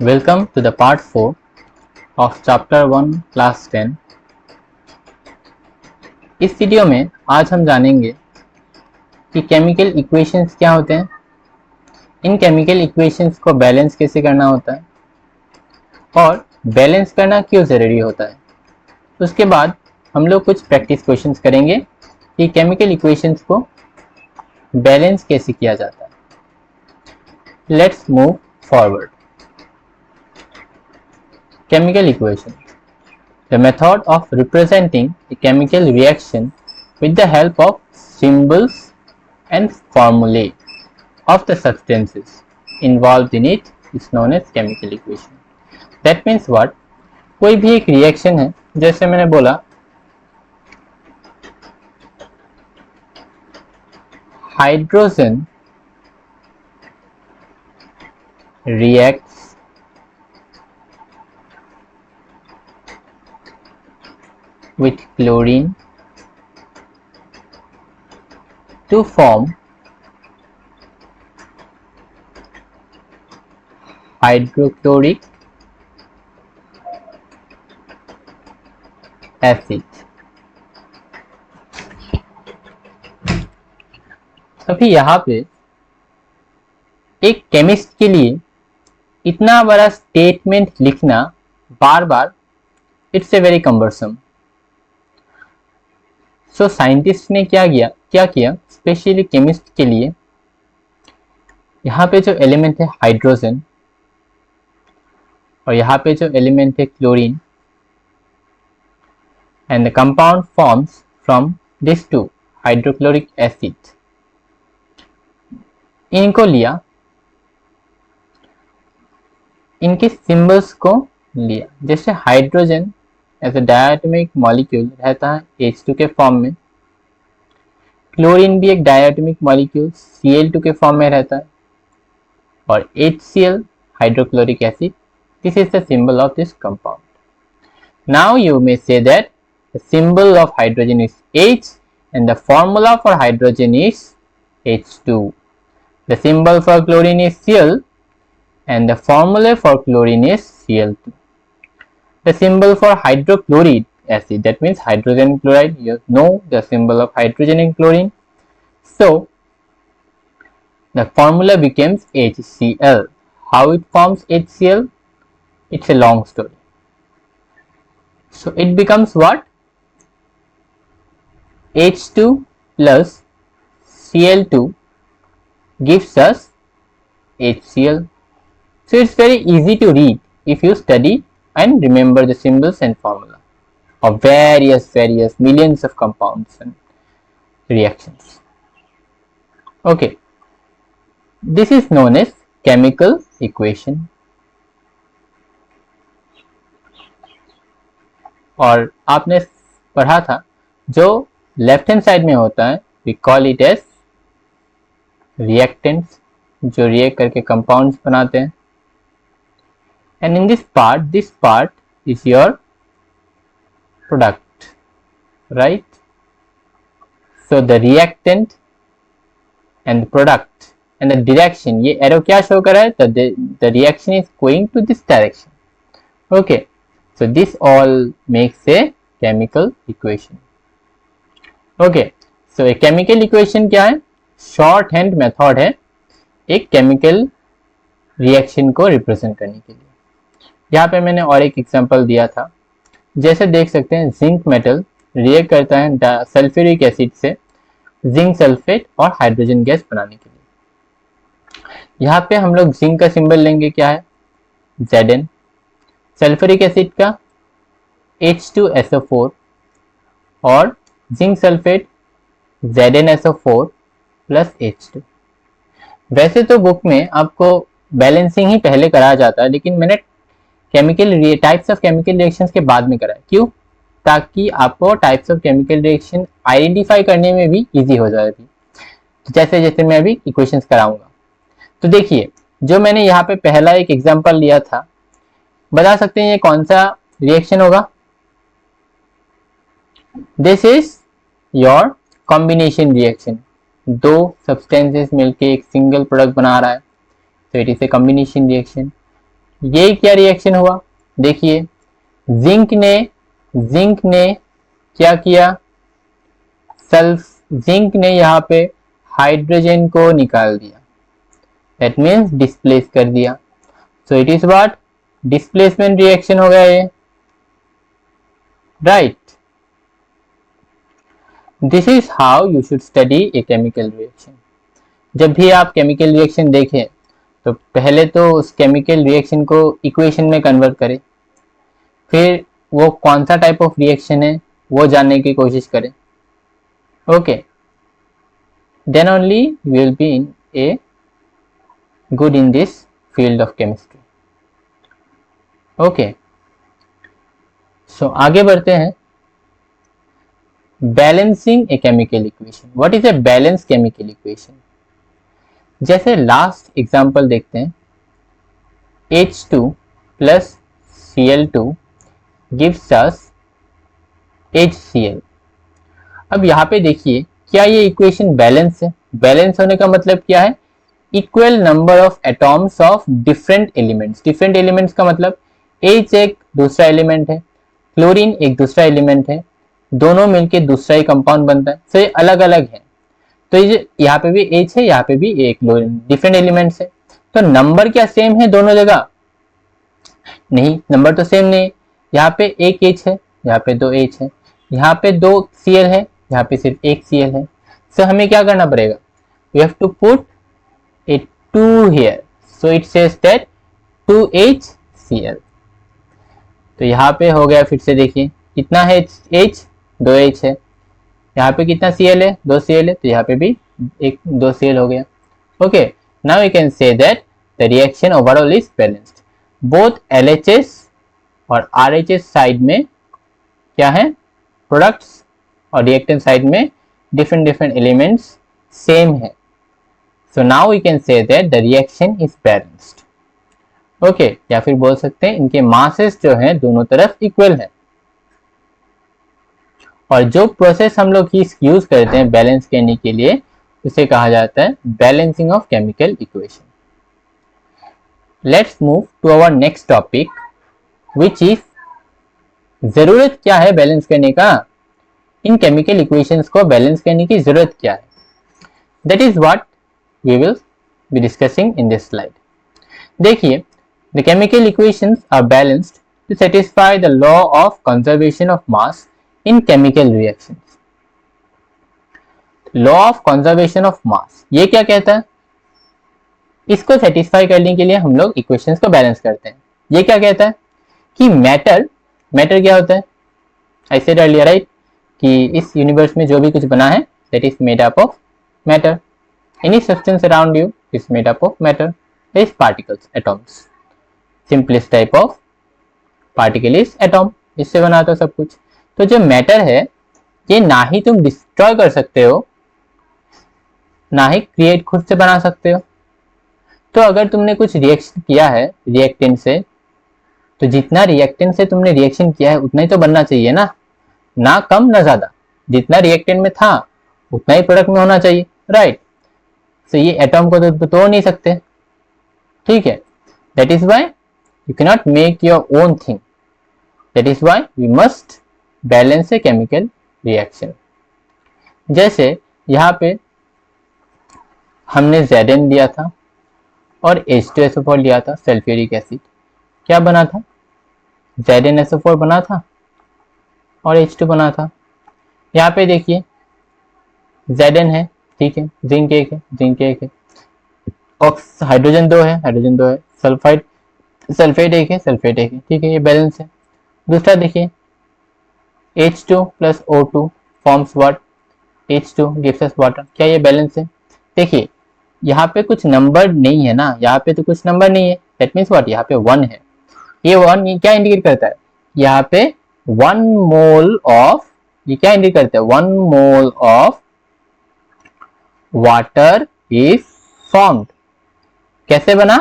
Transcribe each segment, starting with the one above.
Welcome to the part 4 of chapter 1 class 10. इस video में आज हम जानेंगे कि केमिकल इक्वेशंस क्या होते हैं, इन केमिकल इक्वेशंस को बैलेंस कैसे करना होता है और बैलेंस करना क्यों ज़रूरी होता है। उसके बाद हम लोग कुछ प्रैक्टिस क्वेश्चंस करेंगे कि केमिकल इक्वेशंस को बैलेंस कैसे किया जाता है। Let's move forward. Chemical equation. The method of representing a chemical reaction with the help of symbols and formulae of the substances involved in it is known as chemical equation. That means what? कोई भी एक reaction है, जैसे मैंने बोला hydrogen reacts with chlorine to form hydrochloric acid. अभी यहाँ पे एक केमिस्ट के लिए इतना बड़ा स्टेटमेंट लिखना बार बार it's a very cumbersome. So scientist ने क्या किया स्पेशली केमिस्ट के लिए, यहाँ पे जो एलिमेंट है हाइड्रोजन और यहाँ पे जो एलिमेंट है chlorine and the compound forms from this to hydrochloric acid, इनको लिया, इनके सिंबल्स को लिया। जैसे hydrogen as a diatomic molecule रहता है H2 के फॉर्म में, क्लोरीन भी एक डायटोमिक मॉलिक्यूल Cl2 के फॉर्म में रहता है, और HCl hydrochloric acid, this is the symbol of this compound. Now you may say that the symbol of hydrogen is H and the formula for hydrogen is H2. The symbol for chlorine is Cl and the formula for chlorine is Cl2. The symbol for hydrochloric acid, that means hydrogen chloride, you know the symbol of hydrogen in chlorine. So the formula becomes HCl. How it forms HCl? It's a long story. So it becomes what? H2 plus Cl2 gives us HCl. So it's very easy to read if you study and remember the symbols and formula of various millions of compounds and reactions. Okay, this is known as chemical equation. और आपने पढ़ा था जो left hand side में होता है we call it as reactants, जो react करके कंपाउंड्स बनाते हैं, and in this part is your product, right? So the reactant and the product and the direction, ये arrow क्या शो कर रहा है? The reaction is going to this direction. Okay, so this all makes a chemical equation. Okay, so a chemical equation क्या है? Short hand method है एक chemical reaction को रिप्रेजेंट करने के लिए। यहाँ पे मैंने और एक एग्जांपल दिया था, जैसे देख सकते हैं जिंक मेटल रिएक्ट करता है सल्फ्यूरिक एसिड से जिंक सल्फेट और हाइड्रोजन गैस बनाने के लिए। यहाँ पे हम लोग जिंक का सिंबल लेंगे, क्या है? Zn। सल्फ्यूरिक एसिड का H2SO4 और zinc sulphate ZnSO4 plus H2। वैसे तो बुक में आपको बैलेंसिंग ही पहले कराया जाता है, लेकिन मैंने chemical types of chemical reactions के बाद में कराया। क्यों? ताकि आपको types of chemical reaction identify करने में भी इजी हो जाएगी, जैसे जैसे मैं अभी इक्वेशंस कराऊंगा। तो देखिए, जो मैंने यहाँ पे पहला एक एग्जांपल लिया था, बता सकते हैं ये कौन सा रिएक्शन होगा? This is your combination reaction. दो सब्सटेंसेस मिलके एक सिंगल प्रोडक्ट बना रहा है, so it is a combination reaction. ये क्या रिएक्शन हुआ, देखिए जिंक ने क्या किया, जिंक ने यहाँ पे हाइड्रोजन को निकाल दिया, दैट मीन्स डिस्प्लेस कर दिया। So it is what, displacement reaction हो गया ये, right. This is how you should study A chemical reaction. जब भी आप केमिकल रिएक्शन देखें तो पहले तो उस केमिकल रिएक्शन को इक्वेशन में कन्वर्ट करें, फिर वो कौन सा टाइप ऑफ रिएक्शन है वो जानने की कोशिश करें, okay, then only you will be in a good in this field of chemistry, okay. So आगे बढ़ते हैं, balancing a chemical equation. What is a balance chemical equation? जैसे लास्ट एग्जांपल देखते हैं, H2 plus Cl2 gives us HCl। अब यहाँ पे देखिए क्या ये इक्वेशन बैलेंस है? बैलेंस होने का मतलब क्या है, equal number of atoms of different elements. Different elements का मतलब H एक दूसरा एलिमेंट है, क्लोरीन एक दूसरा एलिमेंट है, दोनों मिलके दूसरा ही कंपाउंड बनता है, तो ये अलग अलग है। तो ये यहाँ पे भी H है, यहाँ पे भी एक क्लोरीन, डिफरेंट एलिमेंट्स है। तो नंबर क्या सेम है दोनों जगह? नहीं, नंबर तो सेम नहीं। यहाँ पे एक H है, यहाँ पे दो H है, यहाँ पे दो Cl है, यहाँ पे सिर्फ एक Cl है। सो हमें क्या करना पड़ेगा, we have to put a 2 here, so it says that 2HCl। तो यहाँ पे हो गया, फिर से देखिए कितना है H, 2H है, यहाँ पे कितना Cl है, 2 Cl है, तो यहाँ पे भी एक 2 Cl हो गया, okay. Now we can say that the reaction overall is balanced. Both LHS और RHS साइड में क्या है, प्रोडक्ट्स, और रिएक्टेंट साइड में डिफरेंट एलिमेंट्स सेम है। So now we can say that the reaction is balanced, okay. या फिर बोल सकते हैं इनके मासेस जो हैं दोनों तरफ इक्वल है। और जो प्रोसेस हम लोग यूज करते हैं बैलेंस करने के लिए उसे कहा जाता है balancing of chemical equation. Let's move to our next topic which is जरूरत क्या है बैलेंस करने का, इन केमिकल इक्वेशंस को बैलेंस करने की जरूरत क्या है, that is what we will be discussing in this slide. देखिए, the chemical equations are balanced to satisfy the law of conservation of mass in chemical reactions. Law of conservation of mass ये क्या कहता है, इसको satisfy करने के लिए हम लोग इक्वेशंस को बैलेंस करते हैं। ये क्या कहता है कि मैटर क्या होता है, आई सेड अर्लियर राइट, कि इस यूनिवर्स में जो भी कुछ बना है that is made up of matter. Any substance around you is made up of matter, is particles, atoms. Simplest type of particle is atom, इससे बना था सब कुछ। तो जो मैटर है ये ना ही तुम डिस्ट्रॉय कर सकते हो, ना ही क्रिएट खुद से बना सकते हो। तो अगर तुमने कुछ रिएक्शन किया है रिएक्टेंट से, तो जितना रिएक्टेंट से तुमने रिएक्शन किया है उतना ही तो बनना चाहिए ना कम ना ज्यादा। जितना रिएक्टेंट में था उतना ही प्रोडक्ट में होना चाहिए, राइट। तो ये एटॉम को तो तोड़ नहीं सकते, ठीक है। That is why you can not make your own thing, that is why we must balance a chemical reaction. जैसे यहाँ पे हमने Zn लिया था और H2SO4 लिया था, सल्फ्यूरिक एसिड, क्या बना था, ZnSO4 बना था और H2 बना था। यहाँ पे देखिए Zn है, ठीक है, जिंक एक है, हाइड्रोजन दो है, सल्फेट एक है, ठीक है, ये बैलेंस है। दूसरा देखिए H2 plus O2 forms what, H2 gives us water, क्या ये बैलेंस है? देखिए यहाँ पे कुछ नंबर नहीं है ना, यहाँ पे तो कुछ नंबर नहीं है, दैट मीन्स व्हाट, यहाँ पे 1 है। ये 1 क्या इंडिकेट करता है, यहाँ पे 1 मोल ऑफ, ये क्या इंडिकेट करता है, 1 mole of water is formed. कैसे बना,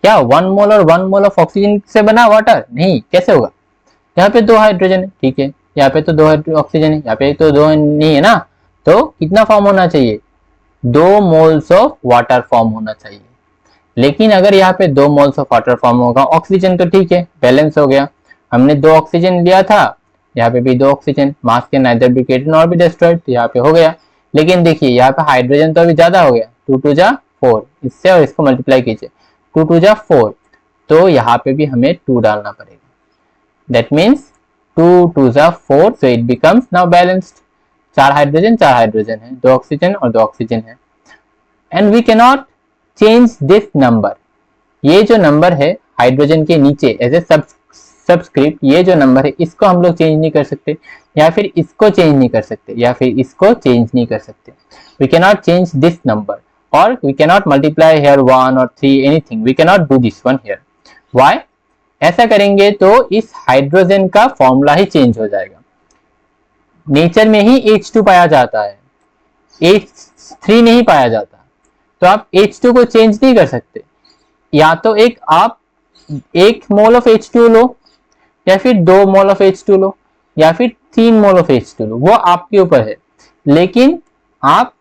क्या 1 मोल और 1 मोल ऑफ ऑक्सीजन से बना वाटर? नहीं, कैसे होगा, यहाँ पे 2 हाइड्रोजन है, ठीक है, यहाँ पे तो 2 ऑक्सीजन है, यहाँ पे तो 2 नहीं है ना, तो कितना फॉर्म होना चाहिए, 2 मोल्स ऑफ वाटर फॉर्म होना चाहिए। लेकिन अगर यहाँ पे 2 मोल्स ऑफ वाटर फॉर्म होगा ऑक्सीजन तो ठीक है, बैलेंस हो गया। हमने 2 ऑक्सीजन लिया था, यहाँ पे भी 2 oxygen, mass can neither be created nor be destroyed, तो यहाँ पे हो गया। लेकिन देखिए यहाँ पे हाइड्रोजन तो अभी ज्यादा हो गया, 2 2 जा 4, इससे और इसको मल्टीप्लाई कीजिए, 2 2 जा 4, तो यहाँ पे भी हमें 2 डालना पड़ेगा। दैट मीन्स 2 2 जा 4, so it becomes now balanced. 4 hydrogen है, 2 ऑक्सीजन और 2 ऑक्सीजन है। And we cannot change this number, ये जो नंबर है हाइड्रोजन के नीचे एज ए सबस्क्रिप्ट, ये जो नंबर है इसको हम लोग चेंज नहीं कर सकते, या फिर इसको चेंज नहीं कर सकते, या फिर इसको चेंज नहीं कर सकते। We cannot change this number, और वी कैनॉट मल्टीप्लाई हेयर 1 और 3, anything, we cannot do this one here. Why? ऐसा करेंगे तो इस हाइड्रोजन का फॉर्मूला ही चेंज हो जाएगा। नेचर में ही H2 पाया जाता है, H3 नहीं पाया जाता, तो आप H2 को चेंज नहीं कर सकते। या तो आप 1 मोल ऑफ H2 लो, या फिर 2 मोल ऑफ H2 लो, या फिर 3 मोल ऑफ H2 लो, वो आपके ऊपर है, लेकिन आप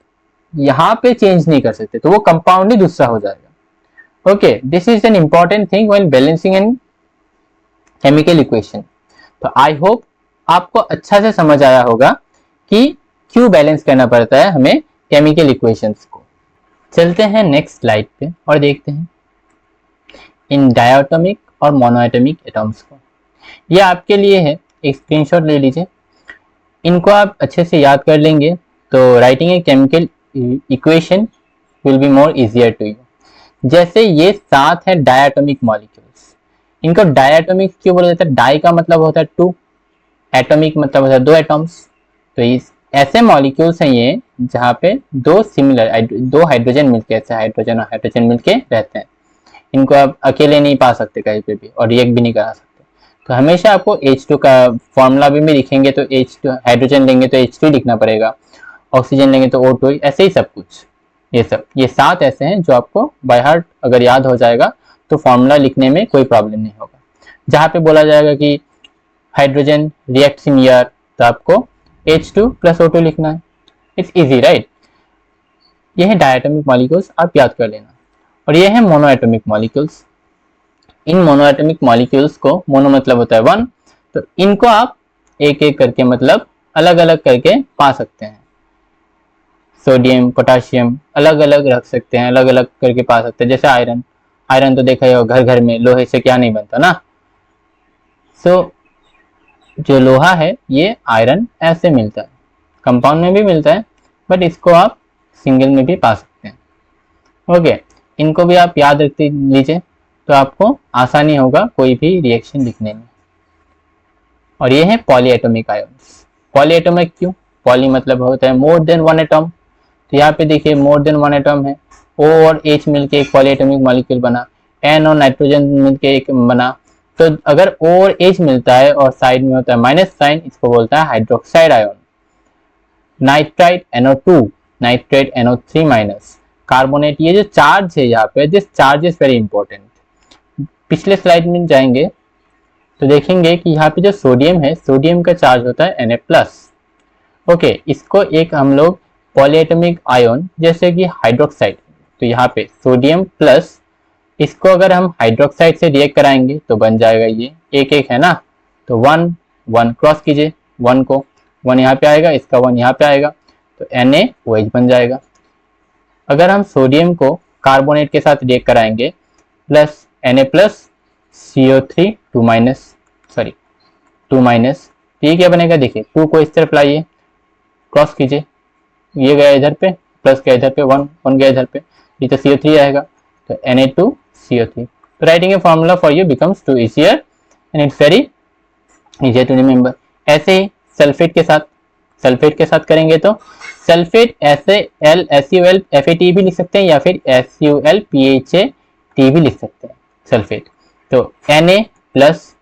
यहाँ पे चेंज नहीं कर सकते, तो वो कंपाउंड ही दूसरा हो जाएगा। Okay, this is an important thing when balancing an chemical equation. तो आई होप आपको अच्छा से समझ आया होगा कि क्यों बैलेंस करना पड़ता है हमें केमिकल इक्वेशंस को। चलते हैं नेक्स्ट स्लाइड पे और देखते हैं इन डायटोमिक और मोनोएटॉमिक एटम्स को। ये आपके लिए है, एक स्क्रीनशॉट ले लीजिए। इनको आप अच्छे से याद कर लेंगे तो writing a chemical equation will be more easier to you. जैसे ये 7 है डायटोमिक मॉलिक्यूल्स, इनको डायटोमिक क्यों बोला जाता है? डाई का मतलब होता है 2, एटॉमिक मतलब होता है 2 एटॉम्स। तो इस ऐसे मॉलिक्यूल्स हैं ये जहाँ पे 2 सिमिलर 2 हाइड्रोजन मिलके, ऐसे हाइड्रोजन और हाइड्रोजन मिलके रहते हैं। इनको आप अकेले नहीं पा सकते कहीं पे भी, और रिएक्ट भी नहीं करा सकते। तो हमेशा आपको H2 का फॉर्मूला भी लिखेंगे तो H2, हाइड्रोजन लेंगे तो H2 लिखना पड़ेगा, ऑक्सीजन लेंगे तो O2, ऐसे ही सब कुछ। ये 7 ऐसे हैं जो आपको बाय हार्ट अगर याद हो जाएगा तो फॉर्मूला लिखने में कोई प्रॉब्लम नहीं होगा। जहाँ पे बोला जाएगा कि हाइड्रोजन रिएक्ट्स इन एयर, तो आपको H2 प्लस O2 लिखना है। It's easy right. ये है डायटोमिक मॉलिक्यूल्स, आप याद कर लेना। और ये है मोनोएटॉमिक मॉलिक्यूल्स। इन मोनोएटॉमिक मॉलिक्यूल्स को, मोनो मतलब होता है 1, तो इनको आप एक एक करके मतलब अलग अलग करके पा सकते हैं। सोडियम, पोटाशियम अलग अलग रख सकते हैं, अलग अलग करके पा सकते हैं। जैसे आयरन, आयरन तो देखा ही होगा घर घर में, लोहे से क्या नहीं बनता ना। सो जो लोहा है ये आयरन ऐसे मिलता है, कंपाउंड में भी मिलता है, बट इसको आप सिंगल में भी पा सकते हैं। ओके, इनको भी आप याद रख लीजिए तो आपको आसानी होगा कोई भी रिएक्शन लिखने में। और ये है पॉलीएटॉमिक आयन्स। पॉलीएटॉमिक क्यों? पॉली मतलब होता है मोर देन 1 एटॉम, तो यहाँ पे देखिए मोर देन 1 एटॉम है। O और H मिलके एक पॉलीएटॉमिक मॉलिक्यूल बना, N और नाइट्रोजन मिलके एक बना। तो अगर O और H मिलता है और साइड में होता है माइनस साइन, इसको बोलता है hydroxide ion. Nitrite NO2, nitrate NO3 minus, carbonate, ये जो चार्ज है यहाँ पे, this charge is very important. पिछले स्लाइड में जाएंगे तो देखेंगे कि यहाँ पे जो सोडियम है, सोडियम का चार्ज होता है Na+। ओके, इसको एक हम लोग पॉलीएटॉमिक आयन जैसे कि हाइड्रोक्साइड, तो यहाँ पे सोडियम प्लस, इसको अगर हम हाइड्रोक्साइड से रिएक्ट कराएंगे तो बन जाएगा ये एक एक है ना, तो 1 1 क्रॉस कीजिए, 1 को 1 यहाँ पे आएगा, इसका 1 यहाँ पे आएगा, तो NaOH बन जाएगा। अगर हम सोडियम को कार्बोनेट के साथ रिएक्ट कराएंगे plus Na plus CO3 2 minus, ये क्या बनेगा? देखिए 2 को इस तरफ लाइए, क्रॉस कीजिए, ये गया इधर पे, प्लस गया इधर पे, 1 1 गया इधर पे, ये तो CO3 आएगा, तो Na2CO3। तो writing a formula for you becomes too easier and it's very easier to remember. ऐसे ही सल्फेट के साथ करेंगे तो सल्फेट ऐसे SUL FAT भी लिख सकते हैं, या फिर SUL PHAT भी लिख सकते हैं सल्फेट। तो Na प्लस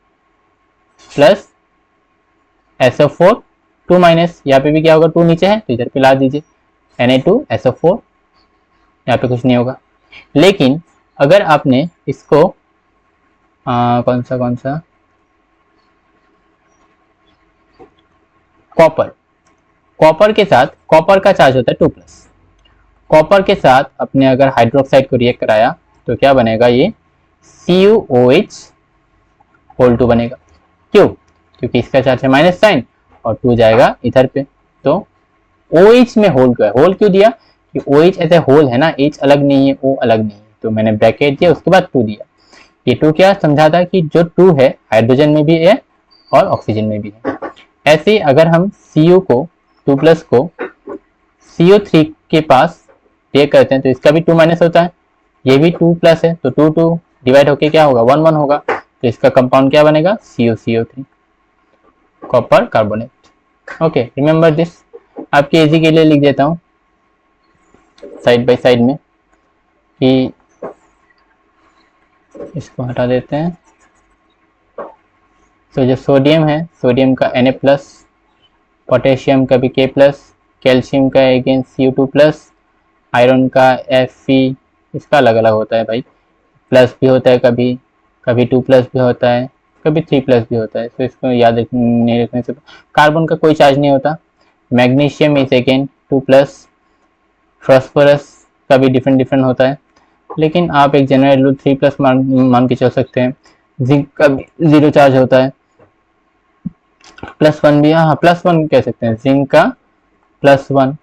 SO4 2 माइनस, यहाँ पे भी क्या होगा, 2 नीचे है तो इधर पे ला दीजिए, Na2SO4, यहाँ पे कुछ नहीं होगा। लेकिन अगर आपने इसको कौन सा कॉपर के साथ, कॉपर का चार्ज होता है 2+, कॉपर के साथ अपने अगर हाइड्रोक्साइड को रिएक्ट कराया तो क्या बनेगा, ये CuOH होल 2 बनेगा। क्यों? क्योंकि इसका चार्ज है माइनस साइन और 2 जाएगा इधर पे, तो OH में होल क्यों है? होल क्यों दिया कि OH ऐसे होल है ना, H अलग नहीं है, O अलग नहीं है, तो मैंने ब्रैकेट दिया उसके बाद 2 दिया। ये 2 क्या समझाता कि जो 2 है हाइड्रोजन में भी है और ऑक्सीजन में भी है। ऐसे अगर हम Cu को 2 प्लस को CO3 के पास टेक करते हैं तो इसका भी 2 माइनस होता है, ये भी 2 प्लस है, तो 2 2 डिवाइड होके क्या होगा, 1 1 होगा, तो इसका कंपाउंड क्या बनेगा, CuCO3 copper carbonate. Okay, remember this. आपके इजी के लिए लिख देता हूँ साइड बाय साइड में कि इसको हटा देते हैं। तो जो सोडियम है, सोडियम का Na प्लस, पोटेशियम का भी K प्लस, कैल्शियम का अगेन Cu2+, आयरन का Fe, इसका अलग अलग होता है भाई, प्लस भी होता है कभी, कभी 2 प्लस भी होता है, कभी 3 प्लस भी होता है, तो इसको याद नहीं रखने से। कार्बन का कोई चार्ज नहीं होता। Magnesium is again 2 plus, phosphorus का भी डिफरेंट होता है, लेकिन आप एक जनरल रूल 3 प्लस मान के चल सकते हैं। जिंक का भी 0 चार्ज होता है, +1 भी, हाँ +1 कह सकते हैं, जिंक का +1,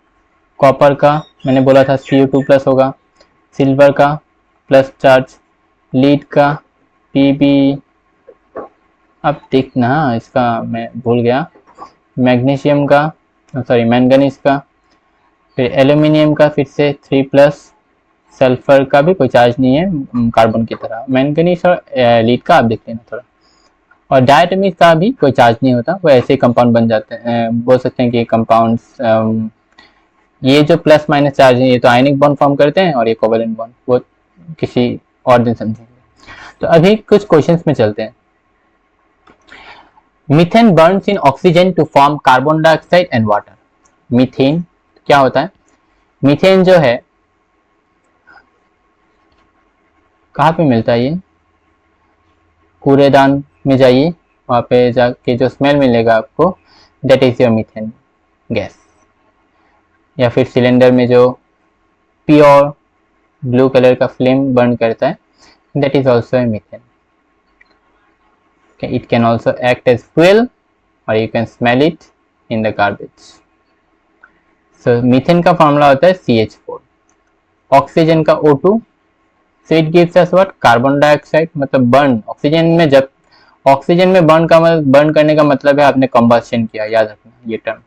कॉपर का मैंने बोला था Cu2+ होगा, सिल्वर का प्लस चार्ज, लीड का Pb, अब देखना इसका मैं भूल गया, मैग्नीशियम का, सॉरी मैंगनीज का, फिर एल्यूमिनियम का फिर से 3+, सल्फर का भी कोई चार्ज नहीं है कार्बन की तरह, मैंगनीज और लीड का आप देख लेना थोड़ा, और डायटोमिक का भी कोई चार्ज नहीं होता, वो ऐसे ही कंपाउंड बन जाते हैं, बोल सकते हैं कि कंपाउंड्स, ये जो प्लस माइनस चार्ज है ये तो आयनिक बॉन्ड फॉर्म करते हैं और ये कोवेलेंट बॉन्ड, वो किसी और दिन समझेंगे। तो अभी कुछ क्वेश्चंस में चलते हैं। Methane burns in oxygen to form carbon dioxide and water. Methane क्या होता है? मीथेन जो है कहाँ पे मिलता है? ये कूड़ेदान में जाइए, वहां पे जाके जो स्मेल मिलेगा आपको, that is your methane gas, या फिर सिलेंडर में जो प्योर ब्लू कलर का फ्लेम बर्न करता है, that is also a methane. It can also act as fuel और you can smell it in the garbage. So methane का formula होता है CH4, ऑक्सीजन का O2, so it gives us what, carbon dioxide, मतलब burn, oxygen में जब oxygen में burn करने का मतलब है आपने कंबस्शन किया, याद रखना ये टर्म।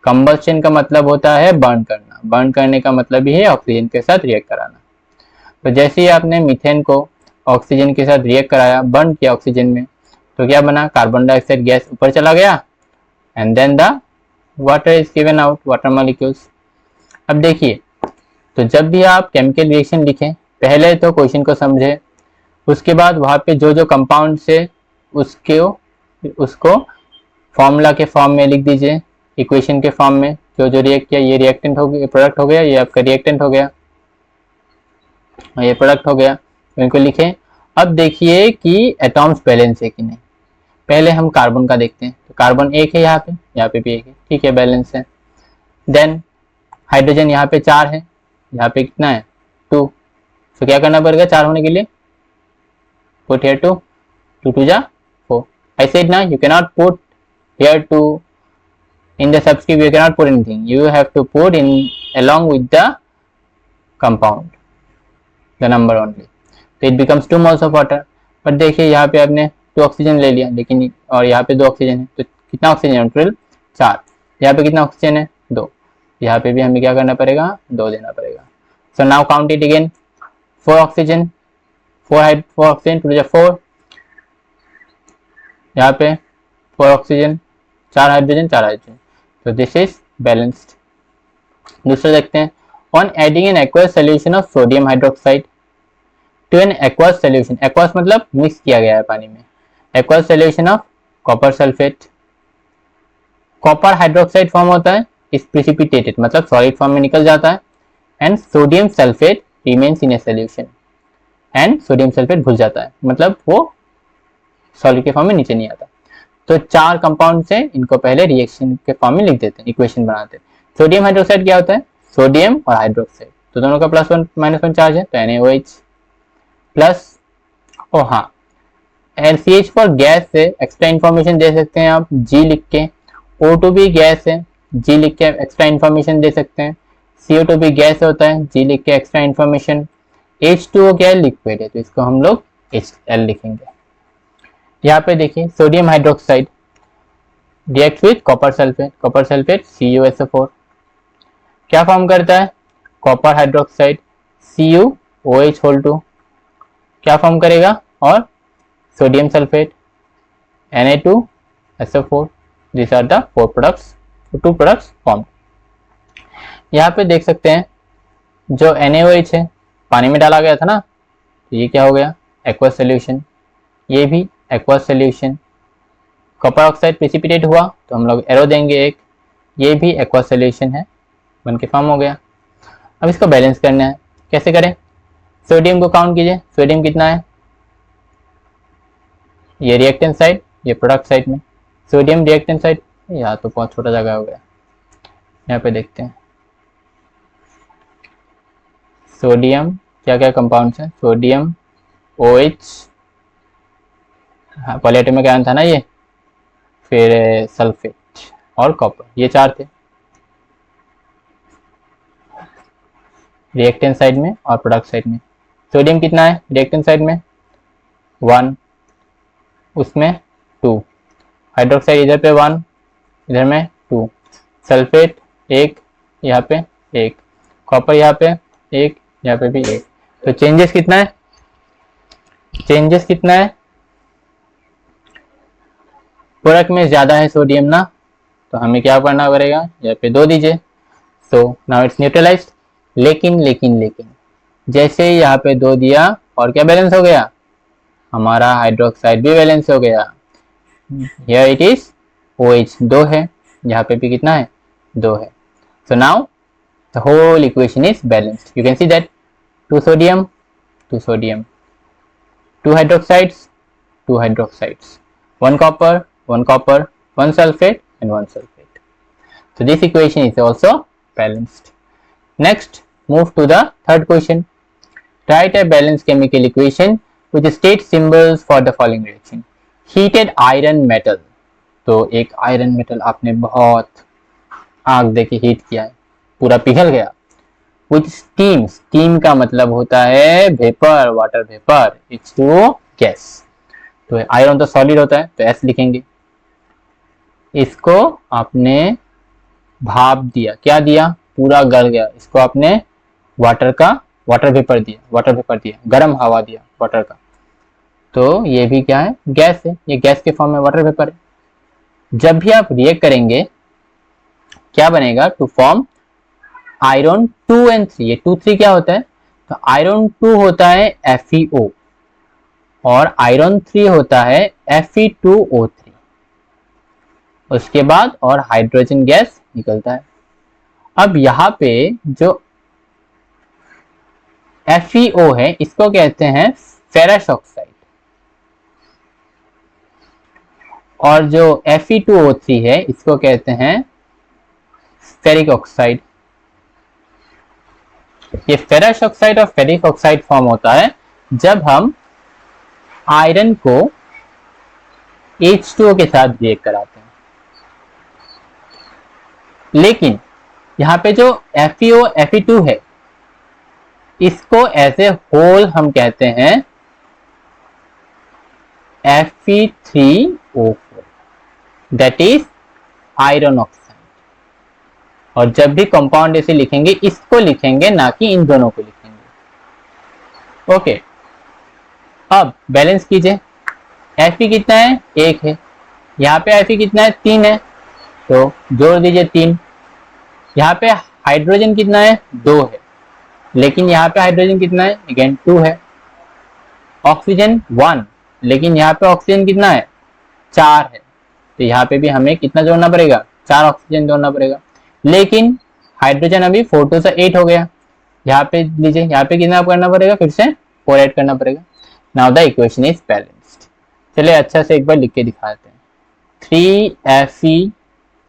कंबस्शन का मतलब होता है बर्न करना, बर्न करने का मतलब ही है ऑक्सीजन के साथ रिएक्ट कराना। तो जैसे ही आपने मीथेन को ऑक्सीजन के साथ रिएक्ट कराया, बर्न किया ऑक्सीजन में, तो क्या बना, कार्बन डाइऑक्साइड गैस ऊपर चला गया and then the water is given out, water molecules. अब देखिए, तो जब भी आप केमिकल रिएक्शन लिखें, पहले तो क्वेश्चन को समझे, उसके बाद वहां पे जो जो कंपाउंड से उसको फॉर्मूला के फॉर्म में लिख दीजिए, इक्वेशन के फॉर्म में, जो जो रिएक्ट किया, ये रिएक्टेंट हो गया, प्रोडक्ट हो गया, ये आपका रिएक्टेंट हो गया, ये प्रोडक्ट हो गया, तो इनको लिखें। अब देखिए कि एटॉम्स बैलेंस है कि नहीं। पहले हम कार्बन का देखते हैं, तो कार्बन 1 है, यहाँ पे भी 1 है, ठीक है, बैलेंस है। देन हाइड्रोजन यहाँ पे 4 है, यहाँ पे कितना है, 2, तो क्या करना पड़ेगा 4 होने के लिए, पुट हियर 2, 2 2 जा 4। I said ना, you cannot put here 2 in the subscript, you cannot put anything, you have to put in along with the compound the number only, so it becomes 2 moles of water। पर देखिए यहाँ पे आपने 2 oxygen ले लिया, लेकिन और यहाँ पे 2 ऑक्सीजन है, तो कितना ऑक्सीजन है टोटल 4, यहाँ पे कितना ऑक्सीजन है 2, यहाँ पे भी हमें क्या करना पड़ेगा 2 देना पड़ेगा। So now count it again, 4 oxygen, 4 oxygen, 2 4, यहाँ पे 4 ऑक्सीजन, 4 हाइड्रोजन, 4 हाइड्रोजन, तो दिस इज बैलेंस्ड। दूसरा देखते हैं, on adding an aqueous solution of sodium hydroxide to an aqueous solution, aqueous मतलब मिक्स किया गया है पानी में, aqueous solution of copper sulphate, copper hydroxide form होता है, इस प्रिसिपिटेटेड मतलब सॉलिड फॉर्म में निकल जाता है, and sodium sulphate remains in a solution, and sodium sulphate घुल जाता है, मतलब वो सॉलिड के फॉर्म में नीचे नहीं आता। तो 4 कंपाउंड से इनको पहले रिएक्शन के फॉर्म में लिख देते हैं, इक्वेशन बनाते हैं। सोडियम हाइड्रोक्साइड क्या होता है, सोडियम और हाइड्रोक्साइड, तो दोनों का +1 -1 चार्ज है, तो NaOH। प्लस, ओ हाँ, NaCH फॉर गैस से एक्स्ट्रा इन्फॉर्मेशन दे सकते हैं आप G लिख के, O2 भी गैस है, G लिख के एक्स्ट्रा इन्फॉर्मेशन दे सकते हैं, CO2 भी गैस होता है, G लिख के एक्स्ट्रा इन्फॉर्मेशन, H2O क्या है, लिक्विड है, तो इसको हम लोग HL लिखेंगे। यहाँ पे देखिए sodium hydroxide react with copper sulphate CuSO4, क्या फॉर्म करता है, कॉपर हाइड्रोक्साइड CuOH2 क्या फॉर्म करेगा, और sodium sulphate Na2SO4, this are the two products form. यहाँ पे देख सकते हैं जो NaOH है पानी में डाला गया था ना, तो ये क्या हो गया, एक्वस सोल्यूशन, ये भी aqueous solution. Copper oxide precipitate हुआ तो हम लोग एरो देंगे एक, ये भी एक्वस सोल्यूशन है, बन के फॉर्म हो गया। अब इसको बैलेंस करना है, कैसे करें, सोडियम को काउंट कीजिए, सोडियम कितना है, ये रिएक्टेंट साइड, ये प्रोडक्ट साइड में, सोडियम रिएक्टेंट साइड, यहाँ तो बहुत छोटा जगह हो गया, यहाँ पे देखते हैं सोडियम क्या क्या कंपाउंड्स हैं, सोडियम OH, हाँ पॉलीएटॉमिक आयन था ना ये, फिर सल्फेट और कॉपर, ये चार थे रिएक्टेंट साइड में और प्रोडक्ट साइड में। सोडियम कितना है रिएक्टेंट साइड में 1, उसमें 2, हाइड्रोक्साइड इधर पे 1, इधर में 2, सल्फेट 1, यहाँ पे 1, कॉपर यहाँ पे 1, यहाँ पे भी 1, तो चेंजेस कितना है, प्रोडक्ट में ज्यादा है सोडियम ना, तो हमें क्या करना पड़ेगा, यहाँ पे 2 दीजिए, सो नाउ इट्स न्यूट्रलाइज्ड। लेकिन जैसे ही यहाँ पे 2 दिया और क्या बैलेंस हो गया, हमारा हाइड्रोक्साइड भी बैलेंस हो गया, हियर इट इज OH 2 है, यहाँ पे भी कितना है 2 है, so now the whole equation is balanced, you can see that 2 sodium 2 hydroxides 2 hydroxides, 1 copper 1 sulfate and 1 sulfate, so this equation is also balanced. Next move to the third question, write a balanced chemical equation with the state symbols for the following reaction, heated iron metal, तो एक iron metal आपने बहुत आग देके heat किया है, पूरा पिघल गया, विथ स्टीम का मतलब होता है vapour, water vapour, H2O gas, तो आयरन तो सॉलिड होता है तो S लिखेंगे, इसको आपने भाप दिया, क्या दिया, पूरा गल गया, इसको आपने वाटर वेपर दिया, गर्म हवा दिया वाटर का, तो ये भी क्या है, गैस है, ये गैस के फॉर्म में वाटर वेपर है। जब भी आप रिएक्ट करेंगे क्या बनेगा, टू फॉर्म आयरन 2 and 3, ये 2 3 क्या होता है, तो आयरन 2 होता है FeO और आयरन 3 होता है Fe2O3, उसके बाद और हाइड्रोजन गैस निकलता है। अब यहाँ पे जो FeO है इसको कहते हैं फेरस ऑक्साइड, और जो Fe2O3 है इसको कहते हैं फेरिक ऑक्साइड। ये फेरस ऑक्साइड और फेरिक ऑक्साइड फॉर्म होता है जब हम आयरन को H2O के साथ रिएक्ट कराते हैं, लेकिन यहाँ पे जो FeO Fe2 है इसको एज ए होल हम कहते हैं Fe3O4, that is iron oxide, और जब भी कंपाउंड ऐसे लिखेंगे इसको लिखेंगे, ना कि इन दोनों को लिखेंगे। ओके, अब बैलेंस कीजिए, Fe कितना है 1 है, यहाँ पे Fe कितना है 3 है, तो जोड़ दीजिए 3, यहाँ पे हाइड्रोजन कितना है 2 है, लेकिन यहाँ पे हाइड्रोजन कितना है अगेन 2 है, ऑक्सीजन 1, लेकिन यहाँ पे ऑक्सीजन कितना है 4 है, तो यहाँ पे भी हमें कितना जोड़ना पड़ेगा, 4 ऑक्सीजन जोड़ना पड़ेगा, लेकिन हाइड्रोजन अभी 4 2 8 हो गया, यहाँ पे लीजिए, यहाँ पे कितना करना पड़ेगा, फिर से 4 ऐड करना पड़ेगा, now the equation is balanced. चलिए अच्छा से एक बार लिख के दिखाते हैं, 3Fe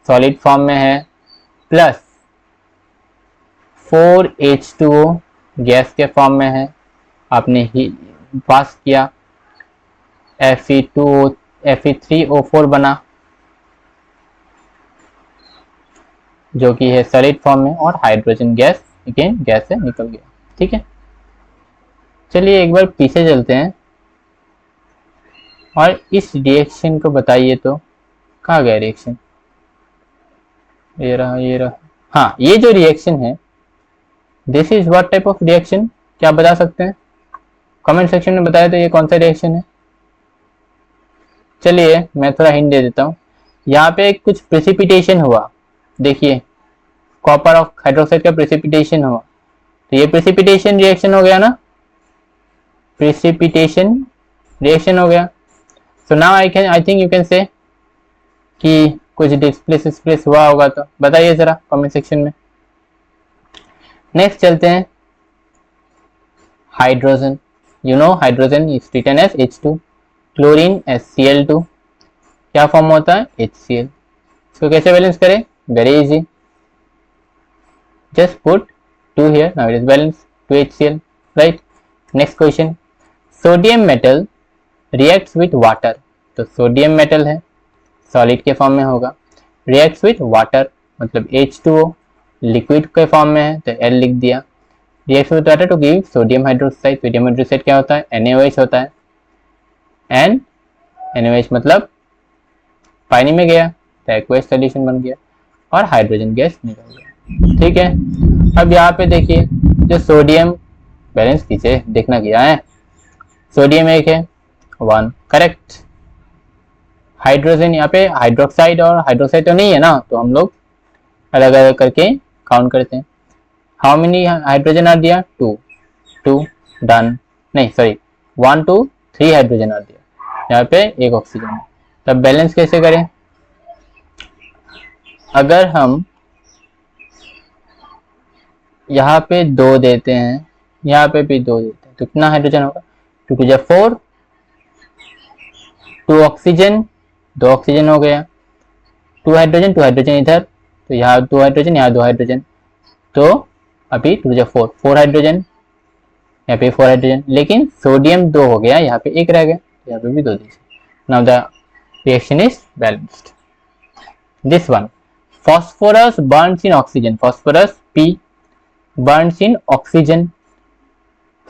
सॉलिड फॉर्म में है प्लस 4H2O गैस के फॉर्म में है, आपने ही पास किया, Fe3O4 बना जो कि है सॉलिड फॉर्म में, और हाइड्रोजन गैस अगेन गैस से निकल गया। ठीक है, चलिए एक बार पीछे चलते हैं और इस रिएक्शन को बताइए। तो कहाँ गया रिएक्शन, ये रहा ये रहा। हाँ, ये जो रिएक्शन है this is what type of reaction, क्या आप बता सकते हैं? कमेंट सेक्शन में बताया तो ये कौन सा रिएक्शन है। चलिए मैं थोड़ा हिंट दे देता हूँ। यहाँ पे कुछ प्रेसिपिटेशन हुआ, देखिए कॉपर ऑफ हाइड्रोक्साइड का प्रेसिपिटेशन हुआ, तो ये प्रेसिपिटेशन रिएक्शन हो गया ना, प्रेसिपिटेशन रिएक्शन हो गया। So now I think you can say कि कुछ डिस्प्लेस हुआ होगा, तो बताइए जरा कमेंट सेक्शन में। नेक्स्ट चलते हैं, hydrogen. You know hydrogen is written as H2, chlorine as Cl2, क्या फॉर्म होता है HCl। इसको कैसे बैलेंस करें? Very easy, just put 2 here, now it is balanced, 2 HCl, right? Next question, sodium metal reacts with water, तो sodium metal है, solid के form में होगा, reacts with water मतलब H2O, लिक्विड के फॉर्म में है तो L लिख दिया, reacts with water to give sodium hydroxide. Sodium hydroxide क्या होता है? NaOH होता है, एंड NaOH मतलब पानी में गया तो एक्वस सॉल्यूशन बन गया और हाइड्रोजन गैस निकल गया। ठीक है, अब यहाँ पे देखिए जो सोडियम बैलेंस पीछे देखना किया है, सोडियम एक है 1, करेक्ट। हाइड्रोजन यहाँ पे हाइड्रोक्साइड और हाइड्रोक्साइड तो नहीं है ना, तो हम लोग अलग अलग करके काउंट करते हैं। हाउ मेनी हाइड्रोजन आर दिया? 2 डन, नहीं सॉरी 1 2 3 हाइड्रोजन आर दिया, यहाँ पे एक ऑक्सीजन है। तब बैलेंस कैसे करें? अगर हम यहाँ पे 2 देते हैं, यहाँ पे भी 2 देते हैं, तो कितना हाइड्रोजन होगा? 2 2 4, 2 ऑक्सीजन, 2 ऑक्सीजन हो गया, 2 हाइड्रोजन इधर, तो यहाँ 2 हाइड्रोजन, यहाँ 2 हाइड्रोजन, तो अभी 2 2 4, 4 हाइड्रोजन, यहाँ पे 4 हाइड्रोजन, लेकिन सोडियम 2 हो गया, यहाँ पे 1 रह गया, यहाँ पे भी 2 दीजिए। Now the reaction is balanced. This one, phosphorus burns in oxygen, phosphorus P burns in oxygen,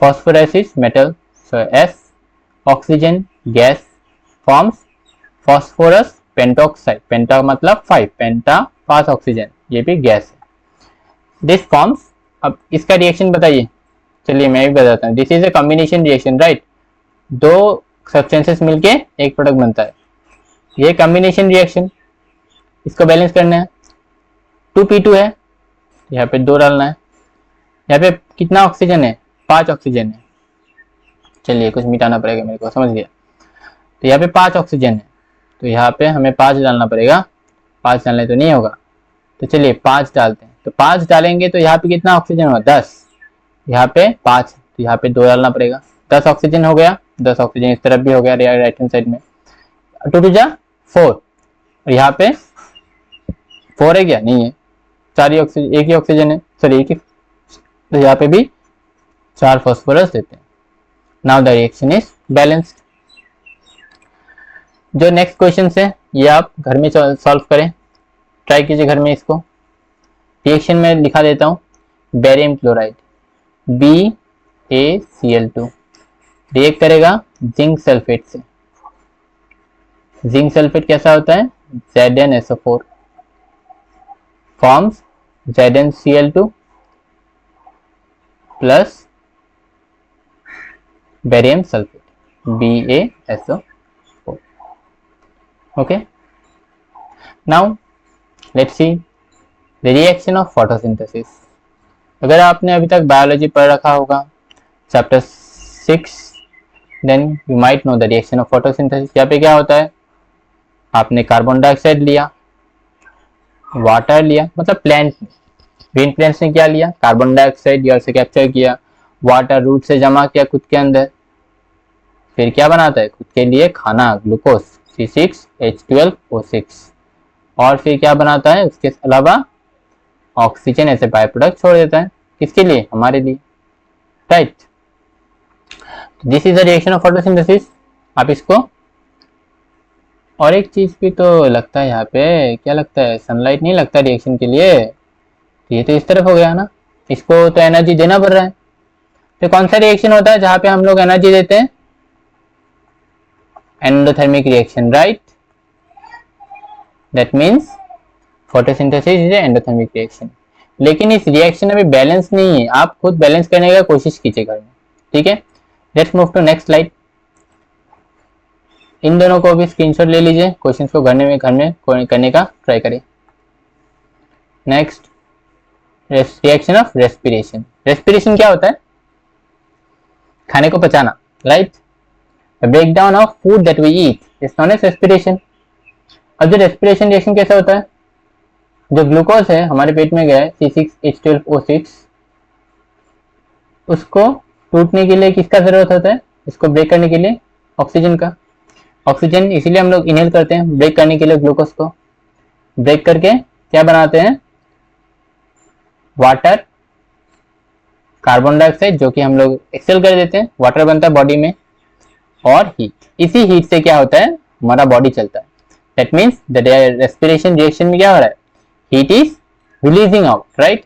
phosphorus is metal, so S, oxygen gas forms phosphorus pentoxide, penta मतलब 5, पेंटा 5 ऑक्सीजन, ये भी गैस है। दिस फॉर्म्स, अब इसका reaction बताइए। चलिए मैं भी बताता हूँ, this is a combination reaction, right, 2 substances मिलके एक प्रोडक्ट बनता है, ये कॉम्बिनेशन रिएक्शन। इसको बैलेंस करना है, 2P2 है, यहाँ पे 2 डालना है, यहाँ पे कितना ऑक्सीजन है? 5 ऑक्सीजन है, चलिए कुछ मिटाना पड़ेगा मेरे को, समझ गया। तो यहाँ पे 5 ऑक्सीजन है, तो यहाँ पे हमें 5 डालना पड़ेगा, 5 डालने तो नहीं होगा, तो चलिए 5 डालते हैं। तो 5 डालेंगे तो यहाँ पे कितना ऑक्सीजन होगा? 10, यहाँ पे 5, तो यहाँ पे 2 डालना पड़ेगा, 10 ऑक्सीजन हो गया, 10 ऑक्सीजन इस तरफ भी हो गया राइट हैंड साइड में, 2 2 4, और यहाँ पे 4 है क्या? नहीं है, 4 ही ऑक्सीजन, एक ही ऑक्सीजन है, सॉरी एक ही, तो यहाँ पे भी 4 फॉस्फोरस देते हैं। Now the reaction is balanced. जो नेक्स्ट क्वेश्चन है ये आप घर में सॉल्व करें, ट्राई कीजिए घर में इसको। रिएक्शन में लिखा देता हूँ, बेरियम क्लोराइड BaCl2 रिएक्ट करेगा जिंक सल्फेट से। जिंक सल्फेट कैसा होता है? ZnSO4 forms ZnCl2 plus barium sulfate BaSO4. Okay, now let's see the reaction of photosynthesis. अगर आपने अभी तक बायोलॉजी पढ़ रखा होगा chapter 6, then you might know the reaction of photosynthesis. यहाँ पे क्या होता है? आपने कार्बन डाइऑक्साइड लिया, वाटर लिया, मतलब प्लांट, ग्रीन प्लांट्स ने क्या लिया? कार्बन डाइऑक्साइड एयर से कैप्चर किया, वाटर रूट से जमा किया खुद के अंदर, फिर क्या बनाता है? खुद के लिए खाना, ग्लूकोज C6H12O6, और फिर क्या बनाता है? उसके अलावा ऑक्सीजन ऐसे बाय प्रोडक्ट छोड़ देता है, किसके लिए? हमारे लिए, right. This is the reaction of photosynthesis. आप इसको, और एक चीज भी तो लगता है यहाँ पे, क्या लगता है, सनलाइट नहीं लगता रिएक्शन के लिए, तो ये तो इस तरफ हो गया ना, इसको तो एनर्जी देना पड़ रहा है। तो कौन सा रिएक्शन होता है जहां पे हम लोग एनर्जी देते हैं? Endothermic reaction, right. That means photosynthesis is endothermic reaction. लेकिन इस रिएक्शन में भी बैलेंस नहीं है, आप खुद बैलेंस करने का कोशिश कीजिए घर में, ठीक है। Let's move to next slide. इन दोनों को भी स्क्रीनशॉट ले लीजिए, क्वेश्चंस को घर में करने का ट्राई करें। Next, reaction of respiration. Respiration क्या होता है? खाने को पचाना, right. The break down of food that we eat is known as respiration. अब जो रेस्पिरेशन रिएक्शन कैसा होता है, जो ग्लूकोज है हमारे पेट में गया है C6H12O6, उसको टूटने के लिए किसका जरूरत होता है? इसको ब्रेक करने के लिए ऑक्सीजन का। ऑक्सीजन इसीलिए हम लोग इनहेल करते हैं, ब्रेक करने के लिए ग्लूकोज को। ब्रेक करके क्या बनाते हैं? वाटर, कार्बन डाइऑक्साइड, जो कि हम लोग एक्सेल कर देते हैं, वाटर बनता है बॉडी में, और हीट। इसी हीट से क्या होता है? हमारा बॉडी चलता है। That means the respiration reaction में क्या हो रहा है? Heat is releasing out, right.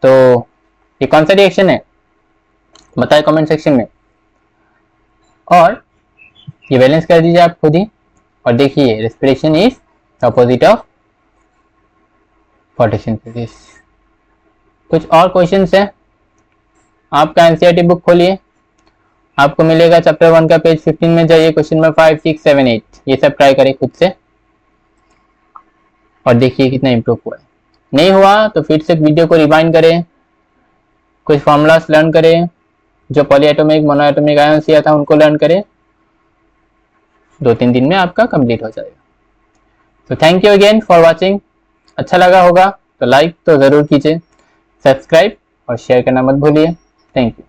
तो ये कौन सा रिएक्शन है बताए कमेंट सेक्शन में, और ये बैलेंस कर दीजिए आप खुद ही। और देखिए respiration is opposite of photosynthesis. कुछ और क्वेश्चंस है, आपका एनसीईआरटी बुक खोलिए, आपको मिलेगा चैप्टर 1 का पेज 15 में जाइए, क्वेश्चन नंबर 5, 6, 7, 8 ये सब ट्राई करें खुद से और देखिए कितना इंप्रूव हुआ है। नहीं हुआ तो फिर से वीडियो को रिवाइंड करें, कुछ फॉर्मूलास लर्न करें, जो पॉलीएटॉमिक मोनोएटॉमिक आयन किया था उनको लर्न करें। 2-3 दिन में आपका कंप्लीट हो जाएगा। तो thank you again for watching. अच्छा लगा होगा तो लाइक तो ज़रूर कीजिए, सब्सक्राइब और शेयर करना मत भूलिए। Thank you.